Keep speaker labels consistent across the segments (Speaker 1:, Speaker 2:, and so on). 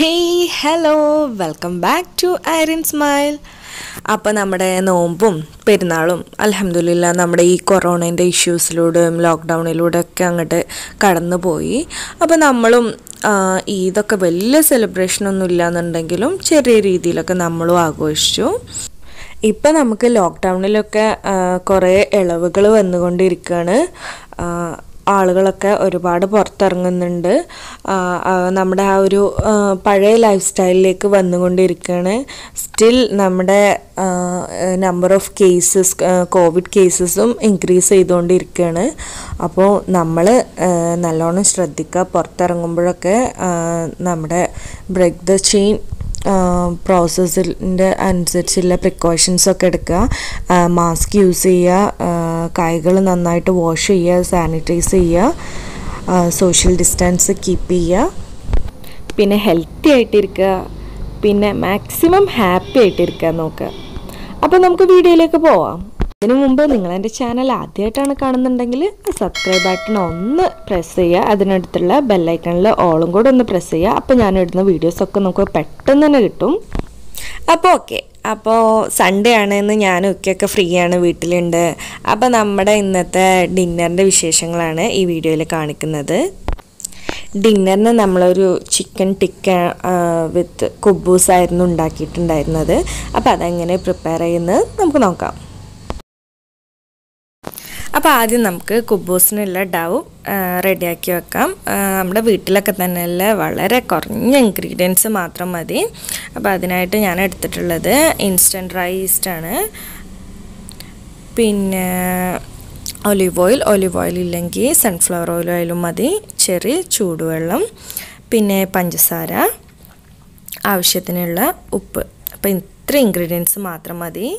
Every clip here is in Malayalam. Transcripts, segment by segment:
Speaker 1: Hey, hello, welcome back to Iron Smile. അപ്പോൾ നമ്മുടെ നോമ്പും പെരുന്നാളും അൽഹംദുലില്ലാ നമ്മുടെ ഈ കൊറോണേൻ്റെ ഇഷ്യൂസിലൂടെയും ലോക്ക്ഡൗണിലൂടെ ഒക്കെ അങ്ങോട്ട് കടന്നു പോയി. അപ്പോൾ നമ്മളും ഇതൊക്കെ വലിയ സെലിബ്രേഷനൊന്നും ഇല്ലാന്നുണ്ടെങ്കിലും ചെറിയ രീതിയിലൊക്കെ നമ്മളും ആഘോഷിച്ചു. ഇപ്പം നമുക്ക് ലോക്ക്ഡൗണിലൊക്കെ കുറേ ഇളവുകൾ വന്നുകൊണ്ടിരിക്കുകയാണ്. ആളുകളൊക്കെ ഒരുപാട് പുറത്തിറങ്ങുന്നുണ്ട്. നമ്മുടെ ആ ഒരു പഴയ ലൈഫ് സ്റ്റൈലിലേക്ക് വന്നുകൊണ്ടിരിക്കുകയാണ്. സ്റ്റിൽ നമ്മുടെ നമ്പർ ഓഫ് കേസസ് കോവിഡ് കേസസും ഇൻക്രീസ് ചെയ്തുകൊണ്ടിരിക്കുകയാണ്. അപ്പോൾ നമ്മൾ നല്ലോണം ശ്രദ്ധിക്കുക. പുറത്തിറങ്ങുമ്പോഴൊക്കെ നമ്മുടെ ബ്രേക്ക് ദ ചെയിൻ പ്രോസസ്സിൻ്റെ അനുസരിച്ചുള്ള പ്രിക്കോഷൻസൊക്കെ എടുക്കുക. മാസ്ക് യൂസ് ചെയ്യുക, കൈകൾ നന്നായിട്ട് വാഷ് ചെയ്യുക, സാനിറ്റൈസ് ചെയ്യുക, സോഷ്യൽ ഡിസ്റ്റൻസ് കീപ്പ് ചെയ്യുക, പിന്നെ ഹെൽത്തി ആയിട്ടിരിക്കുക, പിന്നെ മാക്സിമം ഹാപ്പി ആയിട്ടിരിക്കുക നോക്കുക. അപ്പോൾ നമുക്ക് വീഡിയോയിലേക്ക് പോവാം. അതിനു മുമ്പ് നിങ്ങൾ എൻ്റെ ചാനൽ ആദ്യമായിട്ടാണ് കാണുന്നുണ്ടെങ്കിൽ സബ്സ്ക്രൈബ് ബട്ടൺ ഒന്ന് പ്രസ് ചെയ്യുക. അതിനടുത്തുള്ള ബെല്ലൈക്കണിൽ ഓളും കൂടെ ഒന്ന് പ്രസ് ചെയ്യുക. അപ്പോൾ ഞാൻ ഇടുന്ന വീഡിയോസൊക്കെ നമുക്ക് പെട്ടെന്ന് തന്നെ കിട്ടും. അപ്പോൾ ഓക്കെ, അപ്പോൾ സൺഡേ ആണെന്ന് ഞാനും ഒക്കെയൊക്കെ ഫ്രീ ആണ്, വീട്ടിലുണ്ട്. അപ്പോൾ നമ്മുടെ ഇന്നത്തെ ഡിന്നറിൻ്റെ വിശേഷങ്ങളാണ് ഈ വീഡിയോയിൽ കാണിക്കുന്നത്. ഡിന്നറിന് നമ്മളൊരു ചിക്കൻ ടിക്ക വിത്ത് കുബൂസ് ആയിരുന്നു ഉണ്ടാക്കിയിട്ടുണ്ടായിരുന്നത്. അപ്പോൾ അതെങ്ങനെ പ്രിപ്പയർ ചെയ്യുന്നത് നമുക്ക് നോക്കാം. അപ്പോൾ ആദ്യം നമുക്ക് കുബൂസിനുള്ള ഡവ് റെഡിയാക്കി വെക്കാം. നമ്മുടെ വീട്ടിലൊക്കെ തന്നെയല്ല, വളരെ കുറഞ്ഞ ഇൻഗ്രീഡിയൻസ് മാത്രം മതി. അപ്പോൾ അതിനായിട്ട് ഞാൻ എടുത്തിട്ടുള്ളത് ഇൻസ്റ്റൻറ്റ് റൈസാണ്. പിന്നെ ഒലിവ് ഓയിൽ ഇല്ലെങ്കിൽ സൺഫ്ലവർ ഓയിലും മതി. ചെറിയ ചൂടുവെള്ളം, പിന്നെ പഞ്ചസാര, ആവശ്യത്തിനുള്ള ഉപ്പ്. അപ്പോൾ ഇത്ര ഇൻഗ്രീഡിയൻസ് മാത്രം മതി.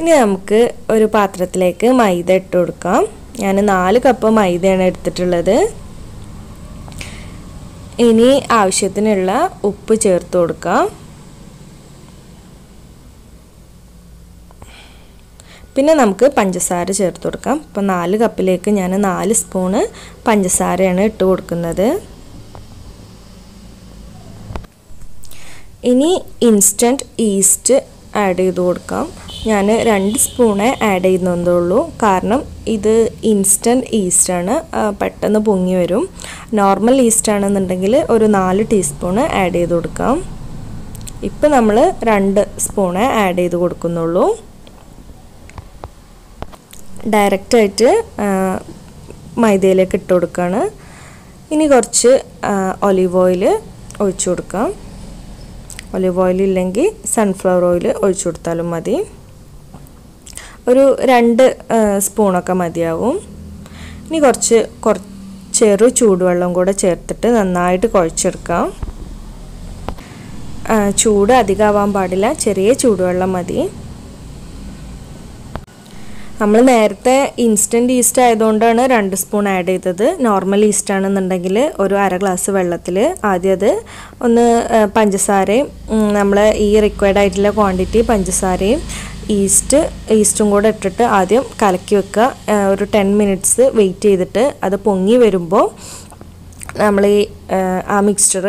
Speaker 1: ഇനി നമുക്ക് ഒരു പാത്രത്തിലേക്ക് മൈദ ഇട്ട് കൊടുക്കാം. ഞാൻ 4 കപ്പ് മൈദയാണ് എടുത്തിട്ടുള്ളത്. ഇനി ആവശ്യത്തിനുള്ള ഉപ്പ് ചേർത്ത് കൊടുക്കാം. പിന്നെ നമുക്ക് പഞ്ചസാര ചേർത്ത് കൊടുക്കാം. അപ്പോൾ 4 കപ്പിലേക്ക് ഞാൻ 4 സ്പൂണ് പഞ്ചസാരയാണ് ഇട്ട് കൊടുക്കുന്നത്. ഇനി ഇൻസ്റ്റൻറ്റ് ഈസ്റ്റ് ആഡ് ചെയ്ത് കൊടുക്കാം. ഞാൻ 2 സ്പൂണേ ആഡ് ചെയ്യുന്നതേ കാരണം ഇത് ഇൻസ്റ്റൻറ്റ് ഈസ്റ്റാണ്, പെട്ടെന്ന് പൊങ്ങി വരും. നോർമൽ ഈസ്റ്റ് ആണെന്നുണ്ടെങ്കിൽ ഒരു 4 ടീസ്പൂണ് ആഡ് ചെയ്ത് കൊടുക്കാം. ഇപ്പം നമ്മൾ 2 സ്പൂണേ ആഡ് ചെയ്ത് കൊടുക്കുന്നുള്ളൂ. ഡയറക്റ്റായിട്ട് മൈദയിലേക്ക് ഇട്ട് കൊടുക്കുകയാണ്. ഇനി കുറച്ച് ഒലിവ് ഓയിൽ ഒഴിച്ചു കൊടുക്കാം. ഒലിവ് ഓയിൽ ഇല്ലെങ്കിൽ സൺഫ്ലവർ ഓയിൽ ഒഴിച്ചു കൊടുത്താലും മതി. ഒരു 2 സ്പൂണൊക്കെ മതിയാവും. ഇനി കുറച്ച് ചെറു ചൂടുവെള്ളം കൂടെ ചേർത്തിട്ട് നന്നായിട്ട് കുഴച്ചെടുക്കാം. ചൂട് അധികമാവാൻ പാടില്ല, ചെറിയ ചൂടുവെള്ളം മതി. നമ്മൾ നേരത്തെ ഇൻസ്റ്റൻറ്റ് ഈസ്റ്റ് ആയതുകൊണ്ടാണ് 2 സ്പൂൺ ആഡ് ചെയ്തത്. നോർമൽ ഈസ്റ്റ് ആണെന്നുണ്ടെങ്കിൽ ഒരു അര ഗ്ലാസ് വെള്ളത്തിൽ ആദ്യം അത് ഒന്ന് പഞ്ചസാരയും നമ്മൾ ഈ റിക്വയർഡ് ആയിട്ടുള്ള ക്വാണ്ടിറ്റി പഞ്ചസാരയും ഈസ്റ്റും കൂടെ ഇട്ടിട്ട് ആദ്യം കലക്കി വെക്കുക. ഒരു 10 മിനിറ്റ്സ് വെയിറ്റ് ചെയ്തിട്ട് അത് പൊങ്ങി വരുമ്പോൾ നമ്മൾ ആ മിക്സ്ചർ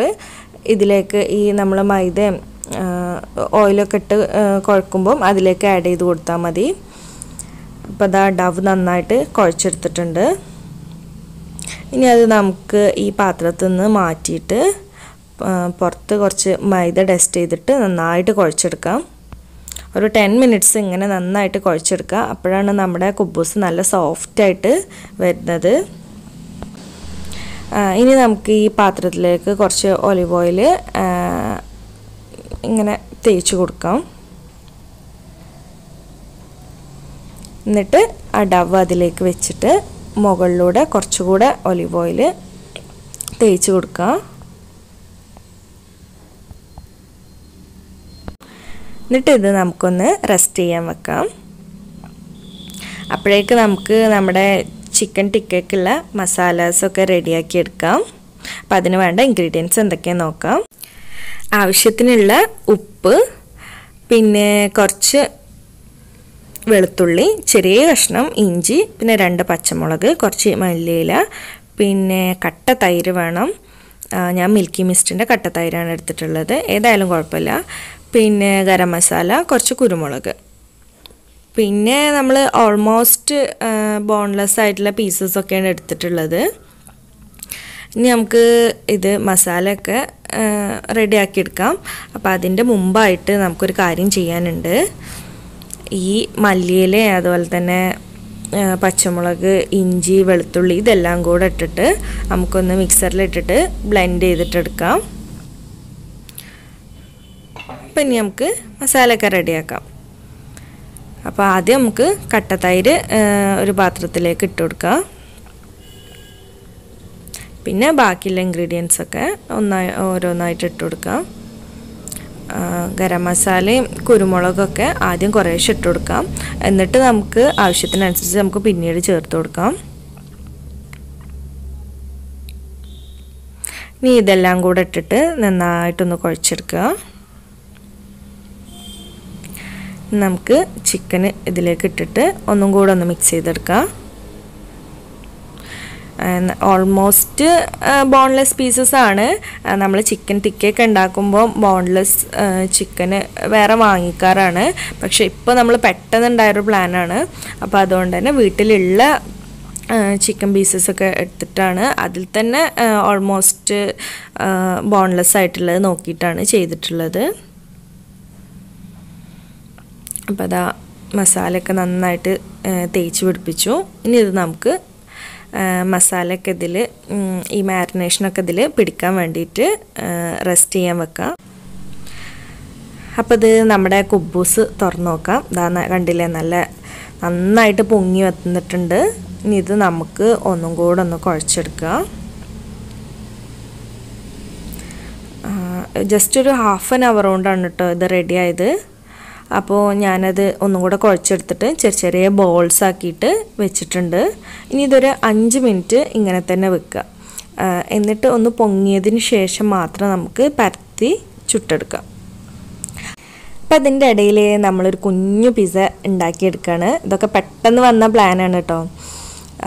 Speaker 1: ഇതിലേക്ക് ഈ നമ്മൾ മൈദയും ഓയിലൊക്കെ ഇട്ട് കുഴക്കുമ്പം അതിലേക്ക് ആഡ് ചെയ്ത് കൊടുത്താൽ മതി. അപ്പോൾ അതാ ഡവ് നന്നായിട്ട് കുഴച്ചെടുത്തിട്ടുണ്ട്. ഇനി അത് നമുക്ക് ഈ പാത്രത്തിൽ നിന്ന് മാറ്റിയിട്ട് പുറത്ത് കുറച്ച് മൈദ ഡസ്റ്റ് ചെയ്തിട്ട് നന്നായിട്ട് കുഴച്ചെടുക്കാം. ഒരു 10 മിനിറ്റ്സ് ഇങ്ങനെ നന്നായിട്ട് കുഴച്ചെടുക്കുക. അപ്പോഴാണ് നമ്മുടെ കുബൂസ് നല്ല സോഫ്റ്റായിട്ട് വരുന്നത്. ഇനി നമുക്ക് ഈ പാത്രത്തിലേക്ക് കുറച്ച് ഒലിവ് ഓയിൽ ഇങ്ങനെ തേച്ച് കൊടുക്കാം. എന്നിട്ട് ആ ഡവ് അതിലേക്ക് വെച്ചിട്ട് മുകളിലൂടെ കുറച്ചുകൂടെ ഒലിവ് ഓയിൽ തേച്ച് കൊടുക്കുക. എന്നിട്ട് ഇത് നമുക്കൊന്ന് റെസ്റ്റ് ചെയ്യാൻ വെക്കാം. അപ്പോഴേക്ക് നമുക്ക് നമ്മുടെ ചിക്കൻ ടിക്കയ്ക്കുള്ള മസാലാസൊക്കെ റെഡിയാക്കി എടുക്കാം. അപ്പം അതിന് വേണ്ട ഇൻഗ്രീഡിയൻസ് എന്തൊക്കെയാണെന്ന് നോക്കാം. ആവശ്യത്തിനുള്ള ഉപ്പ്, പിന്നെ കുറച്ച് വെളുത്തുള്ളി, ചെറിയ കഷ്ണം ഇഞ്ചി, പിന്നെ 2 പച്ചമുളക്, കുറച്ച് മല്ലിയില, പിന്നെ കട്ട തൈര് വേണം, ഞാൻ മിൽക്കി മിസ്റ്റിൻ്റെ കട്ടത്തൈരാണ് എടുത്തിട്ടുള്ളത്, ഏതായാലും കുഴപ്പമില്ല. പിന്നെ ഗരം മസാല, കുറച്ച് കുരുമുളക്. പിന്നെ നമ്മൾ ഓൾമോസ്റ്റ് ബോൺലെസ് ആയിട്ടുള്ള പീസസൊക്കെയാണ് എടുത്തിട്ടുള്ളത്. ഇനി നമുക്ക് ഇത് മസാലയൊക്കെ റെഡിയാക്കി എടുക്കാം. അപ്പോൾ അതിൻ്റെ മുമ്പായിട്ട് നമുക്കൊരു കാര്യം ചെയ്യാനുണ്ട്. ഈ മല്ലിയില, അതുപോലെ തന്നെ പച്ചമുളക്, ഇഞ്ചി, വെളുത്തുള്ളി ഇതെല്ലാം കൂടെ ഇട്ടിട്ട് നമുക്കൊന്ന് മിക്സറിലിട്ടിട്ട് ബ്ലെൻഡ് ചെയ്തിട്ടെടുക്കാം. അപ്പം ഇനി നമുക്ക് മസാലയൊക്കെ റെഡിയാക്കാം. അപ്പോൾ ആദ്യം നമുക്ക് കട്ടത്തൈര് ഒരു പാത്രത്തിലേക്ക് ഇട്ട് കൊടുക്കാം. പിന്നെ ബാക്കിയുള്ള ഇൻഗ്രീഡിയൻസൊക്കെ ഓരോന്നായിട്ട് ഇട്ട് കൊടുക്കാം. ഗരം മസാലയും കുരുമുളകൊക്കെ ആദ്യം കുറേശ്ശെ ഇട്ട് കൊടുക്കാം. എന്നിട്ട് നമുക്ക് ആവശ്യത്തിനനുസരിച്ച് നമുക്ക് പിന്നീട് ചേർത്ത് കൊടുക്കാം. ഇനി ഇതെല്ലാം കൂടെ ഇട്ടിട്ട് നന്നായിട്ടൊന്ന് കുഴച്ചെടുക്കുക. നമുക്ക് ചിക്കൻ ഇതിലേക്ക് ഇട്ടിട്ട് ഒന്നും കൂടെ ഒന്ന് മിക്സ് ചെയ്തെടുക്കാം. ഓൾമോസ്റ്റ് ബോൺലെസ് പീസസ് ആണ്. നമ്മൾ ചിക്കൻ ടിക്കയൊക്കെ ഉണ്ടാക്കുമ്പോൾ ബോൺലെസ് ചിക്കന് വേറെ വാങ്ങിക്കാറാണ്. പക്ഷേ ഇപ്പോൾ നമ്മൾ പെട്ടെന്നുണ്ടായൊരു പ്ലാനാണ്. അപ്പോൾ അതുകൊണ്ട് തന്നെ വീട്ടിലുള്ള ചിക്കൻ പീസസൊക്കെ എടുത്തിട്ടാണ് അതിൽ തന്നെ ഓൾമോസ്റ്റ് ബോൺലെസ് ആയിട്ടുള്ളത് നോക്കിയിട്ടാണ് ചെയ്തിട്ടുള്ളത്. അപ്പോൾ അതാ മസാലയൊക്കെ നന്നായിട്ട് തേച്ച് പിടിപ്പിച്ചു. ഇനി ഇത് നമുക്ക് മസാലയൊക്കെ ഇതിൽ, ഈ മാരിനേഷനൊക്കെ ഇതിൽ പിടിക്കാൻ വേണ്ടിയിട്ട് റെസ്റ്റ് ചെയ്യാൻ വെക്കാം. അപ്പോൾ ഇത് നമ്മുടെ കുബൂസ് തുറന്ന് നോക്കാം. ഇതാ കണ്ടില്ലേ, നന്നായിട്ട് പൊങ്ങി വന്നിട്ടുണ്ട്. ഇനി ഇത് നമുക്ക് ഒന്നും കൂടെ ഒന്ന് കുഴച്ചെടുക്കുക. ജസ്റ്റ് ഒരു ഹാഫ് ആൻ അവർ കൊണ്ടാണ് കേട്ടോ ഇത് റെഡി ആയത്. അപ്പോൾ ഞാനത് ഒന്നും കൂടെ കുഴച്ചെടുത്തിട്ട് ചെറിയ ചെറിയ ബോൾസ് ആക്കിയിട്ട് വെച്ചിട്ടുണ്ട്. ഇനി ഇതൊരു 5 മിനിറ്റ് ഇങ്ങനെ തന്നെ വെക്കുക. എന്നിട്ട് ഒന്ന് പൊങ്ങിയതിന് ശേഷം മാത്രം നമുക്ക് പരത്തി ചുട്ടെടുക്കാം. അപ്പം അതിൻ്റെ ഇടയിൽ നമ്മളൊരു കുഞ്ഞു പിസ്സ ഉണ്ടാക്കിയെടുക്കുകയാണ്. ഇതൊക്കെ പെട്ടെന്ന് വന്ന പ്ലാനാണ് കേട്ടോ.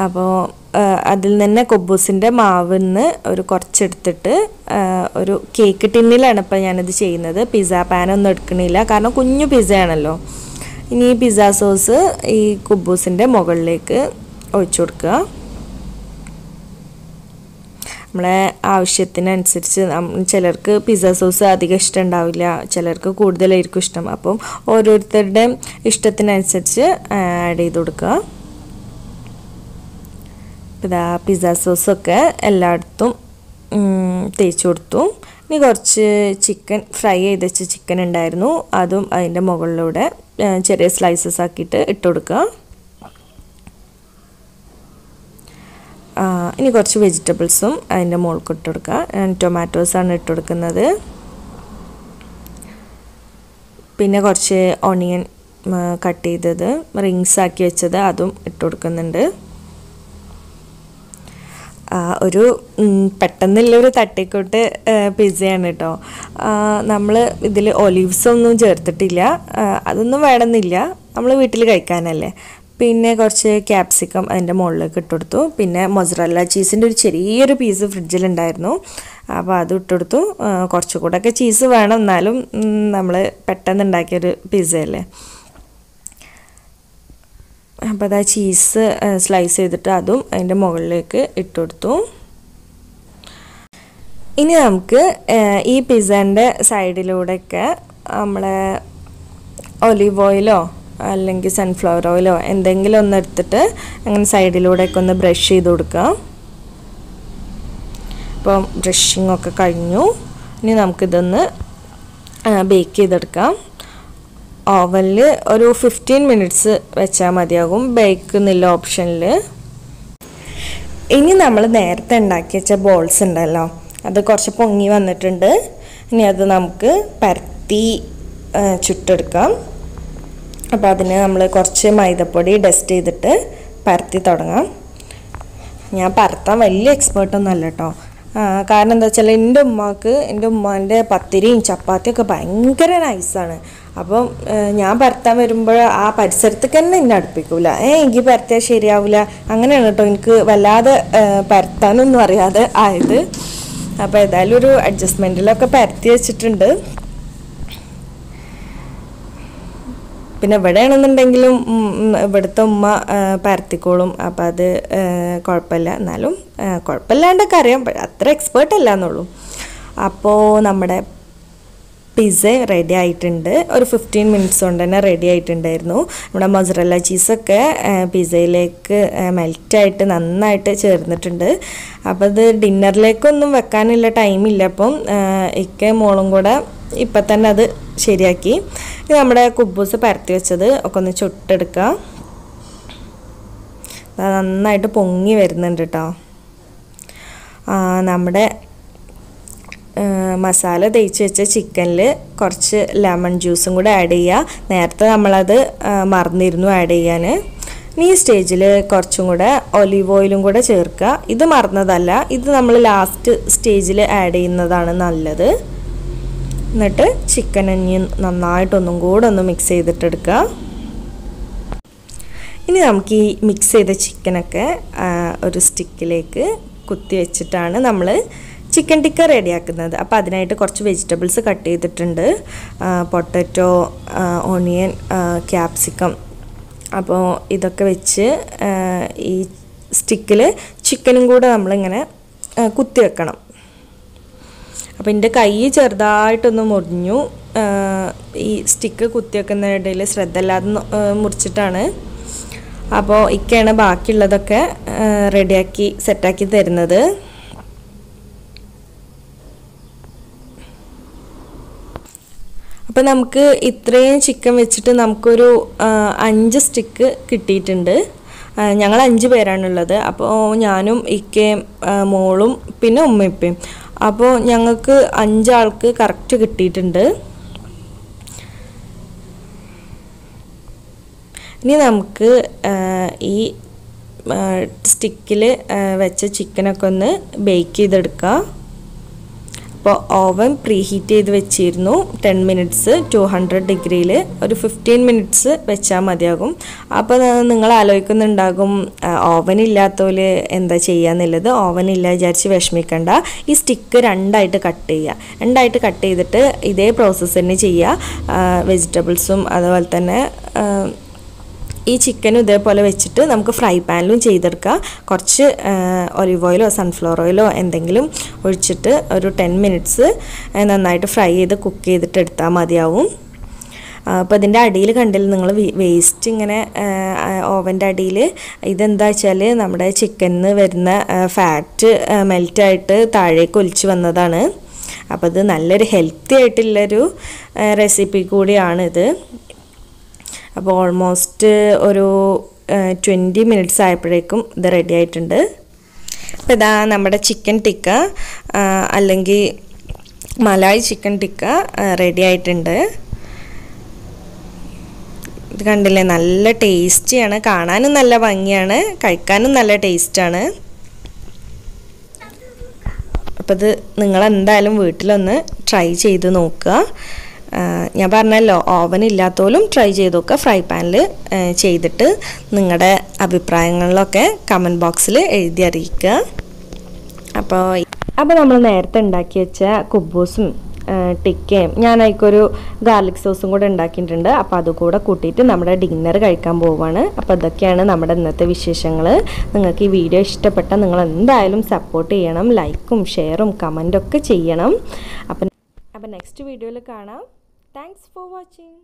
Speaker 1: അപ്പോൾ അതിൽ നിന്ന് കുബൂസിൻ്റെ മാവിന്ന് ഒരു കുറച്ചെടുത്തിട്ട് ഒരു കേക്ക് ടിന്നിലാണ് ഇപ്പോൾ ഞാനിത് ചെയ്യുന്നത്. പിസ്സ പാനൊന്നും എടുക്കണില്ല, കാരണം കുഞ്ഞു പിസ്സയാണല്ലോ. ഇനി ഈ പിസ്സ സോസ് ഈ കുബൂസിൻ്റെ മുകളിലേക്ക് ഒഴിച്ചു കൊടുക്കുക. നമ്മളെ ആവശ്യത്തിനനുസരിച്ച്, ചിലർക്ക് പിസ്സ സോസ് അധികം ഇഷ്ടം ഉണ്ടാവില്ല, ചിലർക്ക് കൂടുതലായിരിക്കും ഇഷ്ടം. അപ്പം ഓരോരുത്തരുടെ ഇഷ്ടത്തിനനുസരിച്ച് ആഡ് ചെയ്ത് കൊടുക്കുക. ഇതാ പിസ്സ സോസൊക്കെ എല്ലായിടത്തും തേച്ച് കൊടുത്തു. ഇനി കുറച്ച് ചിക്കൻ ഫ്രൈ ചെയ്ത് വെച്ച ചിക്കൻ ഉണ്ടായിരുന്നു, അതും അതിൻ്റെ മുകളിലൂടെ ചെറിയ സ്ലൈസസ് ആക്കിയിട്ട് ഇട്ട് കൊടുക്കുക. ഇനി കുറച്ച് വെജിറ്റബിൾസും അതിൻ്റെ മുകളിൽ ഇട്ട് കൊടുക്കുക. ടൊമാറ്റോസാണ് ഇട്ട് കൊടുക്കുന്നത്. പിന്നെ കുറച്ച് ഓണിയൻ കട്ട് ചെയ്തത്, റിങ്സ് ആക്കി വെച്ചത്, അതും ഇട്ട് കൊടുക്കുന്നുണ്ട്. ഒരു പെട്ടെന്നുള്ളൊരു തട്ടിക്കൂട്ട് പിസ്സയാണ് കേട്ടോ. നമ്മൾ ഇതിൽ ഒലീവ്സൊന്നും ചേർത്തിട്ടില്ല, അതൊന്നും വേണമെന്നില്ല, നമ്മൾ വീട്ടിൽ കഴിക്കാനല്ലേ. പിന്നെ കുറച്ച് ക്യാപ്സിക്കം അതിൻ്റെ മുകളിലേക്ക് ഇട്ടുകൊടുത്തു. പിന്നെ മൊസറല്ല ചീസിൻ്റെ ഒരു ചെറിയൊരു പീസ് ഫ്രിഡ്ജിലുണ്ടായിരുന്നു, അപ്പോൾ അത് ഇട്ടുകൊടുത്തു. കുറച്ചുകൂടെയൊക്കെ ചീസ് വേണം, എന്നാലും നമ്മൾ പെട്ടെന്ന് ഉണ്ടാക്കിയൊരു പിസ്സയല്ലേ. അപ്പോൾ അതാ ചീസ് സ്ലൈസ് ചെയ്തിട്ട് അതും അതിൻ്റെ മുകളിലേക്ക് ഇട്ട് കൊടുത്തു. ഇനി നമുക്ക് ഈ പിസ്സേൻ്റെ സൈഡിലൂടെയൊക്കെ നമ്മളെ ഒലീവ് ഓയിലോ അല്ലെങ്കിൽ സൺഫ്ലവർ ഓയിലോ എന്തെങ്കിലും ഒന്ന് എടുത്തിട്ട് അങ്ങനെ സൈഡിലൂടെയൊക്കെ ഒന്ന് ബ്രഷ് ചെയ്ത് കൊടുക്കുക. അപ്പം ബ്രഷിങ്ങൊക്കെ കഴിഞ്ഞു. ഇനി നമുക്കിതൊന്ന് ബേക്ക് ചെയ്തെടുക്കാം. ഓവനിൽ ഒരു 15 മിനിറ്റ്സ് വെച്ചാൽ മതിയാകും, ബേക്ക് എന്നുള്ള ഓപ്ഷനിൽ. ഇനി നമ്മൾ നേരത്തെ ഉണ്ടാക്കി വെച്ച ബോൾസ് ഉണ്ടല്ലോ, അത് കുറച്ച് പൊങ്ങി വന്നിട്ടുണ്ട്. ഇനി അത് നമുക്ക് പരത്തി ചുട്ടെടുക്കാം. അപ്പോൾ അതിന് നമ്മൾ കുറച്ച് മൈദപ്പൊടി ഡസ്റ്റ് ചെയ്തിട്ട് പരത്തി തുടങ്ങാം. ഞാൻ പരത്താൻ വലിയ എക്സ്പേർട്ടൊന്നും അല്ല കേട്ടോ, കാരണം എന്താ വെച്ചാൽ എൻ്റെ ഉമ്മാൻ്റെ പത്തിരിയും ചപ്പാത്തിയൊക്കെ ഭയങ്കര നൈസാണ്. അപ്പം ഞാൻ പരത്താൻ വരുമ്പോൾ ആ പരിസരത്തേക്ക് തന്നെ എന്നെ അടുപ്പിക്കൂല. എനിക്ക് പരത്തിയാൽ ശരിയാവില്ല, അങ്ങനെയാണ് കേട്ടോ എനിക്ക് വല്ലാതെ പരത്താനൊന്നും അറിയാതെ ആയത്. അപ്പോൾ ഏതായാലും ഒരു അഡ്ജസ്റ്റ്മെൻറ്റിലൊക്കെ പരത്തി വെച്ചിട്ടുണ്ട്. പിന്നെ ഇവിടെയാണെന്നുണ്ടെങ്കിലും ഇവിടുത്തെ ഉമ്മ പരത്തിക്കോളും. അപ്പോൾ അത് കുഴപ്പമില്ല. എന്നാലും കുഴപ്പമില്ലാണ്ടൊക്കെ അറിയാം, അത്ര എക്സ്പേർട്ട് അല്ല എന്നുള്ളൂ. അപ്പോൾ നമ്മുടെ പിസ്സ റെഡി ആയിട്ടുണ്ട്. ഒരു 15 മിനിറ്റ്സ് കൊണ്ട് തന്നെ റെഡി ആയിട്ടുണ്ടായിരുന്നു. നമ്മുടെ മൊസറല്ല ചീസൊക്കെ പിസ്സയിലേക്ക് മെൽറ്റായിട്ട് നന്നായിട്ട് ചേർന്നിട്ടുണ്ട്. അപ്പോൾ ഇത് ഡിന്നറിലേക്കൊന്നും വെക്കാനുള്ള ടൈമില്ല. അപ്പം ഇക്ക മോളും കൂടെ ഇപ്പം തന്നെ അത് ശരിയാക്കി. ഇത് നമ്മുടെ കുബൂസ് പരത്തി വെച്ചത് ഒക്കെ ഒന്ന് ചുട്ടെടുക്കുക. നന്നായിട്ട് പൊങ്ങി വരുന്നുണ്ട് കേട്ടോ. നമ്മുടെ മസാല തേച്ച് വെച്ച ചിക്കനിൽ കുറച്ച് ലെമൺ ജ്യൂസും കൂടെ ആഡ് ചെയ്യുക. നേരത്തെ നമ്മളത് മറന്നിരുന്നു ആഡ് ചെയ്യാൻ. ഈ സ്റ്റേജിൽ കുറച്ചും കൂടെ ഒലീവ് ഓയിലും കൂടെ ചേർക്കുക. ഇത് മറന്നതല്ല, ഇത് നമ്മൾ ലാസ്റ്റ് സ്റ്റേജിൽ ആഡ് ചെയ്യുന്നതാണ് നല്ലത്. എന്നിട്ട് ചിക്കൻ ഇനി നന്നായിട്ടൊന്നും കൂടെ ഒന്ന് മിക്സ് ചെയ്തിട്ടെടുക്കുക. ഇനി നമുക്ക് ഈ മിക്സ് ചെയ്ത ചിക്കനൊക്കെ ഒരു സ്റ്റിക്കിലേക്ക് കുത്തി വെച്ചിട്ടാണ് നമ്മൾ ചിക്കൻ ടിക്ക റെഡിയാക്കുന്നത്. അപ്പോൾ അതിനായിട്ട് കുറച്ച് വെജിറ്റബിൾസ് കട്ട് ചെയ്തിട്ടുണ്ട്. Potato, onion, capsicum. അപ്പോൾ ഇതൊക്കെ വെച്ച് ഈ സ്റ്റിക്കിൽ ചിക്കനും കൂടെ നമ്മളിങ്ങനെ കുത്തി വെക്കണം. അപ്പോൾ എൻ്റെ കൈ ചെറുതായിട്ടൊന്ന് മുറിഞ്ഞു. ഈ സ്റ്റിക്ക് കുത്തി വെക്കുന്നതിനിടയിൽ ശ്രദ്ധ ഇല്ലാതെ മുറിച്ചിട്ടാണ്. അപ്പോൾ ഇക്കയാണ് ബാക്കിയുള്ളതൊക്കെ റെഡിയാക്കി സെറ്റാക്കി തരുന്നത്. അപ്പോൾ നമുക്ക് ഇത്രയും ചിക്കൻ വെച്ചിട്ട് നമുക്കൊരു 5 സ്റ്റിക്ക് കിട്ടിയിട്ടുണ്ട്. ഞങ്ങൾ 5 പേരാണുള്ളത്. അപ്പോൾ ഞാനും ഇക്കയും മോളും പിന്നെ ഉമ്മയും. അപ്പോൾ ഞങ്ങൾക്ക് 5 ആൾക്ക് കറക്റ്റ് കിട്ടിയിട്ടുണ്ട്. ഇനി നമുക്ക് ഈ സ്റ്റിക്കിൽ വെച്ച ചിക്കനൊക്കെ ഒന്ന് ബേക്ക് ചെയ്തെടുക്കുക. അപ്പോൾ ഓവൻ പ്രീ ഹീറ്റ് ചെയ്ത് വെച്ചിരുന്നു 10 മിനിറ്റ്സ് 200 ഡിഗ്രിയിൽ. ഒരു 15 മിനിറ്റ്സ് വെച്ചാൽ മതിയാകും. അപ്പോൾ നിങ്ങൾ ആലോചിക്കുന്നുണ്ടാകും ഓവൻ ഇല്ലാത്തവര് എന്താ ചെയ്യാന്നുള്ളത്. ഓവൻ ഇല്ല വിചാരിച്ച് വിഷമിക്കണ്ട. ഈ സ്റ്റിക്ക് 2ആയിട്ട് കട്ട് ചെയ്യുക. 2ആയിട്ട് കട്ട് ചെയ്തിട്ട് ഇതേ പ്രോസസ്സ് തന്നെ ചെയ്യുക. വെജിറ്റബിൾസും അതുപോലെ തന്നെ ഈ ചിക്കനും ഇതേപോലെ വെച്ചിട്ട് നമുക്ക് ഫ്രൈ പാനിലും ചെയ്തെടുക്കുക. കുറച്ച് ഒലിവ് ഓയിലോ സൺഫ്ലവർ ഓയിലോ എന്തെങ്കിലും ഒഴിച്ചിട്ട് ഒരു 10 മിനിറ്റ്സ് നന്നായിട്ട് ഫ്രൈ ചെയ്ത് കുക്ക് ചെയ്തിട്ട് എടുത്താൽ മതിയാവും. അപ്പോൾ ഇതിൻ്റെ അടിയിൽ കണ്ടില്ല നിങ്ങൾ വേസ്റ്റ് ഇങ്ങനെ ഓവൻ്റെ അടിയിൽ. ഇതെന്താ വെച്ചാൽ നമ്മുടെ ചിക്കനിൽ വരുന്ന ഫാറ്റ് മെൽറ്റായിട്ട് താഴേക്ക് ഒലിച്ച് വന്നതാണ്. അപ്പോൾ ഇത് നല്ലൊരു ഹെൽത്തി ആയിട്ടുള്ളൊരു റെസിപ്പി കൂടിയാണിത്. അപ്പോൾ ഓൾമോസ്റ്റ് ഒരു 20 മിനിറ്റ്സ് ആയപ്പോഴേക്കും ഇത് റെഡി ആയിട്ടുണ്ട്. അപ്പോൾ ഇതാ നമ്മുടെ ചിക്കൻ ടിക്ക അല്ലെങ്കിൽ മലായ് ചിക്കൻ ടിക്ക റെഡി ആയിട്ടുണ്ട്. ഇത് കണ്ടില്ലേ, നല്ല ടേസ്റ്റിയാണ്. കാണാനും നല്ല ഭംഗിയാണ്, കഴിക്കാനും നല്ല ടേസ്റ്റാണ്. അപ്പോൾ ഇത് നിങ്ങളെന്തായാലും വീട്ടിലൊന്ന് ട്രൈ ചെയ്ത് നോക്കുക. ഞാൻ പറഞ്ഞല്ലോ ഓവൻ ഇല്ലാത്തോലും ട്രൈ ചെയ്ത് നോക്കുക. ഫ്രൈ പാനിൽ ചെയ്തിട്ട് നിങ്ങളുടെ അഭിപ്രായങ്ങളിലൊക്കെ കമൻറ്റ് ബോക്സിൽ എഴുതി അറിയിക്കുക. അപ്പോൾ നമ്മൾ നേരത്തെ ഉണ്ടാക്കി വെച്ച കുബൂസും ടിക്കയും ഞാൻ അതിക്കൊരു ഗാർലിക് സോസും കൂടെ ഉണ്ടാക്കിയിട്ടുണ്ട്. അപ്പോൾ അതുകൂടെ കൂട്ടിയിട്ട് നമ്മുടെ ഡിന്നർ കഴിക്കാൻ പോവുകയാണ്. അപ്പോൾ ഇതൊക്കെയാണ് നമ്മുടെ ഇന്നത്തെ വിശേഷങ്ങൾ. നിങ്ങൾക്ക് ഈ വീഡിയോ ഇഷ്ടപ്പെട്ടാൽ നിങ്ങൾ എന്തായാലും സപ്പോർട്ട് ചെയ്യണം. ലൈക്കും ഷെയറും കമൻറ്റൊക്കെ ചെയ്യണം. അപ്പോൾ നെക്സ്റ്റ് വീഡിയോയിൽ കാണാം. Thanks for watching.